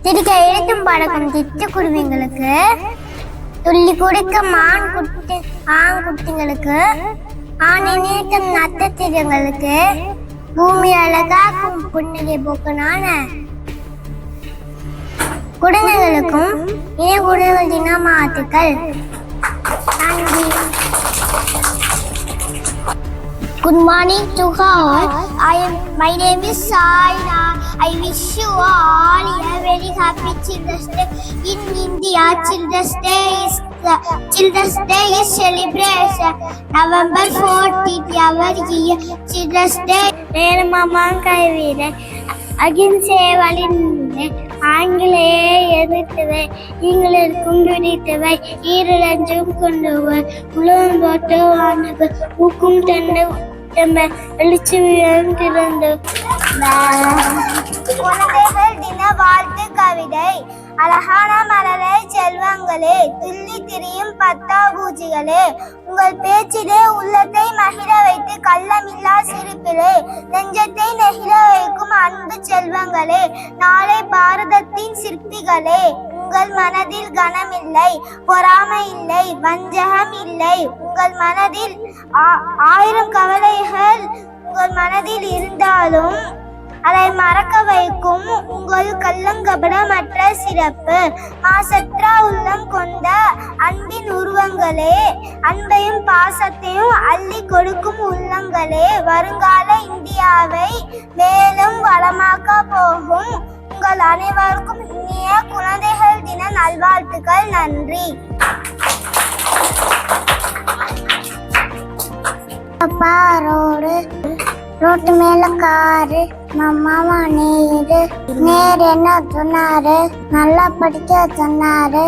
திரிக்க எழுத்தும் பழக்கம் திட்ட குருவிங்களுக்கு, துள்ளி குடிக்க ஆண் குட்டிங்களுக்கு, ஆணை நீட்டும் நட்சத்திரங்களுக்கு, பூமி அழகாக்கும் புன்னகை போக்கனான குழந்தைகளுக்கும் இணைய குழந்தைகள் தின வாழ்த்துக்கள். நன்றி. Good morning to all. My name is Saina. I wish you all a very happy Children's Day. In India, Children's Day is celebration. November 14th, our year Children's Day. Nenu mama kaivire அகிம்சை வழிநின்று ஆங்கிலேயே எதிர்த்தவை, ஈங்கிலிருக்கும் பிடித்தவை, ஈரலஞ்சும் கொண்டவை, உலகம் போட்டு வானவர் ஊக்கும் தண்டு எழுச்சி திறந்து. குழந்தைகள் தின வாழ்த்து கவிதை. அழகான மலரே செல்வங்களே, துள்ளி திரியும் பட்டாபூச்சிகளே, உங்கள் பேச்சிலே உள்ளத்தை மகிழ வைத்து கள்ளமில்லா சிரிப்பிலே நெஞ்சத்தை நெகிழ வைக்கும் அன்பு செல்வங்களே, நாளை பாரதத்தின் சிற்பிகளே, உங்கள் மனதில் கனமில்லை, பொறாமை இல்லை, வஞ்சகம் இல்லை, உங்கள் மனதில் 1000 கவலைகள் உங்கள் மனதில் இருந்தாலும் அதை மறக்க வைக்கும் உங்கள் கள்ளங்கபடமற்ற சிறப்பு, மாசற்ற உள்ளம் கொண்ட அன்பின் உருவங்களே, அன்பையும் பாசத்தையும் அள்ளி கொடுக்கும் உள்ளங்களே, வருங்கால இந்தியாவை மேலும் வளமாக்க போகும் உங்கள் அனைவருக்கும் இனிய குழந்தைகள் தின நல்வாழ்த்துக்கள். நன்றி. ரோட்டு மேல காரு, மாமா நேர் என்ன சொன்னாரு, நல்லா படிக்க சொன்னாரு,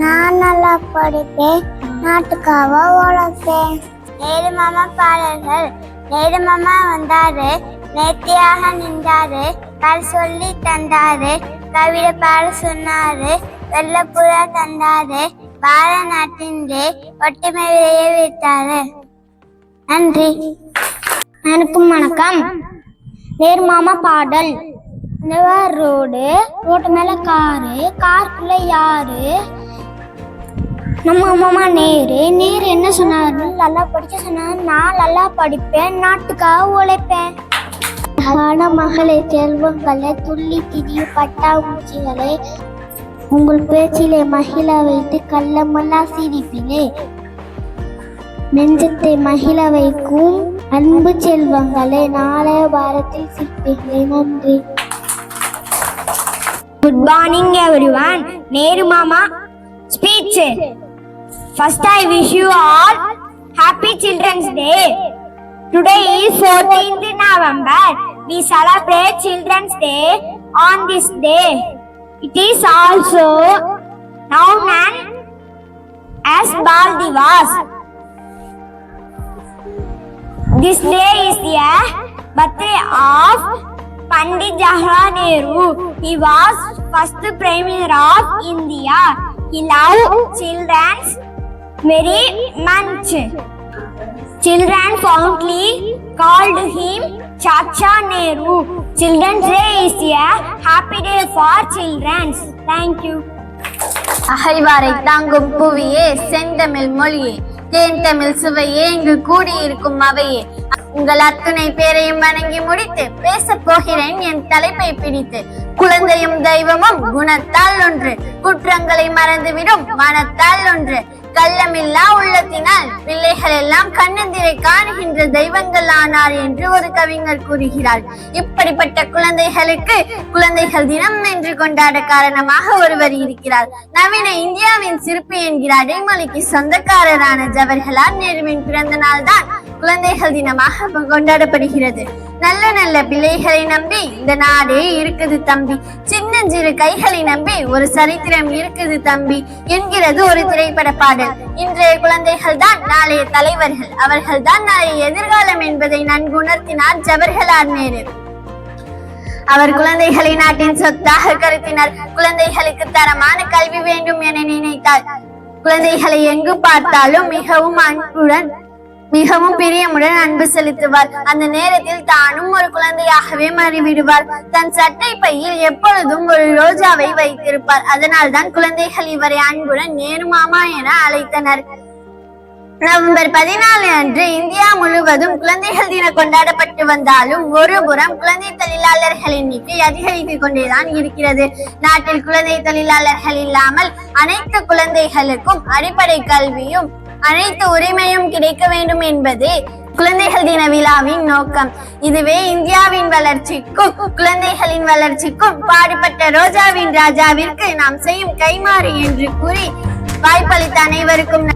நான் நல்லா படிப்பேன், நாட்டுக்காக உழைப்பேன். நேரு மாமா பாடல்கள். நேரு மாமா வந்தாரு, நேர்த்தியாக நின்றாரு, பால் சொல்லி தந்தாரு, கவிதை பாட சொன்னாரு, வெள்ளப்புறா தந்தாரு, பாரத நாட்டின் ஒற்றுமை விளைய வைத்தாரு. நன்றி. எனக்கும் வணக்கம். நேரு மாமா பாடல். ரோட்டு மேல காரு, காருக்குள்ள யாரு, நம்ம மாமா நேரு என்ன சொன்னாரு, நல்லா படிக்க சொன்னாரு, நான் நல்லா படிப்பேன், நாட்டுக்காக உழைப்பேன். மகளே செல்வங்களே, துள்ளி திரியும் பட்டாம்பூச்சிகளே, உங்கள் பேச்சிலே மகிழ வைத்து கள்ளமல்லா சிரிப்பிலே நெஞ்சத்தை மகிழ வைக்கும் அன்பு செல்வங்களே, நாளைய பாரத்தில் சிற்பிகளே. நன்றி. Good morning everyone. Nehru Mama speech. First I wish you all happy Children's Day. Today is 14th November. We celebrate Children's Day on this day. It is also known as Bal Divas. This day is the birthday of Pandit Jawaharlal Nehru. He was first Prime Minister of India. He loved children very much. Children fondly called him Chacha Nehru. Children's Day is a happy day for children. Thank you. அகழ்வாரை தாங்கும் புவியே, செந்தமிழ் மொழியே, தேன் தமிழ் சுவையே, இங்கு கூடியிருக்கும் அவையே, உங்கள் அத்தனை பேரையும் வணங்கி முடித்து பேச போகிறேன் என் தலைப்பை பிடித்து. குழந்தையும் தெய்வமும் குணத்தால் ஒன்று, குற்றங்களை மறந்துவிடும் மனத்தால் ஒன்று, கள்ளமில்லா உள்ளத்தினால் பிள்ளைகள் எல்லாம் கண்ணெதிரை காணுகின்ற தெய்வங்கள் ஆனார் என்று ஒரு கவிஞர் கூறுகிறார். இப்படிப்பட்ட குழந்தைகளுக்கு குழந்தைகள் தினம் என்று கொண்டாட காரணமாக ஒருவர் இருக்கிறார். நவீன இந்தியாவின் சிற்பி என்கிற அடைமொழிக்கு சொந்தக்காரரான ஜவஹர்லால் நேருவின் பிறந்த நாள் தான் குழந்தைகள் தினமாக கொண்டாடப்படுகிறது. நல்ல நல்ல பிள்ளைகளை நம்பி இந்த நாடே இருக்குது தம்பி, சின்னஞ்சிறு கைகளை நம்பி ஒரு சரித்திரம் இருக்குது தம்பி என்கிறது ஒரு திரைப்பட பாடல். இன்றைய குழந்தைகள் தான் நாளைய தலைவர்கள், அவர்கள் தான் நாளைய எதிர்காலம் என்பதை நன்கு உணர்த்தினார் ஜவஹர்லால் நேரு. அவர் குழந்தைகளை நாட்டின் சொத்தாக கருத்தினார். குழந்தைகளுக்கு தரமான கல்வி வேண்டும் என நினைத்தார். குழந்தைகளை எங்கு பார்த்தாலும் மிகவும் அன்புடன் மிகவும் பிரியமுடன் அன்பு செலுத்துவார். அந்த நேரத்தில் தானும் ஒரு குழந்தையாகவே மாறிவிடுவார். தன் சட்டை பையில் எப்பொழுதும் ஒரு ரோஜாவை வைத்திருப்பார். அதனால் தான் குழந்தைகள் இவரை அன்புடன் நேரு மாமா என அழைத்தனர். நவம்பர் 14 அன்று இந்தியா முழுவதும் குழந்தைகள் தினம் கொண்டாடப்பட்டு வந்தாலும் ஒருபுறம் குழந்தை தொழிலாளர்கள் எண்ணிக்கை அதிகரித்துக் கொண்டேதான் இருக்கிறது. நாட்டில் குழந்தை தொழிலாளர்கள் இல்லாமல் அனைத்து குழந்தைகளுக்கும் அடிப்படை கல்வியும் அனைத்து உரிமையும் கிடைக்க வேண்டும் என்பதே குழந்தைகள் தின விழாவின் நோக்கம். இதுவே இந்தியாவின் வளர்ச்சிக்கும் குழந்தைகளின் வளர்ச்சிக்கும் பாடுபட்ட ரோஜாவின் ராஜாவிற்கு நாம் செய்யும் கைமாறு என்று கூறி வாய்ப்பளித்த அனைவருக்கும்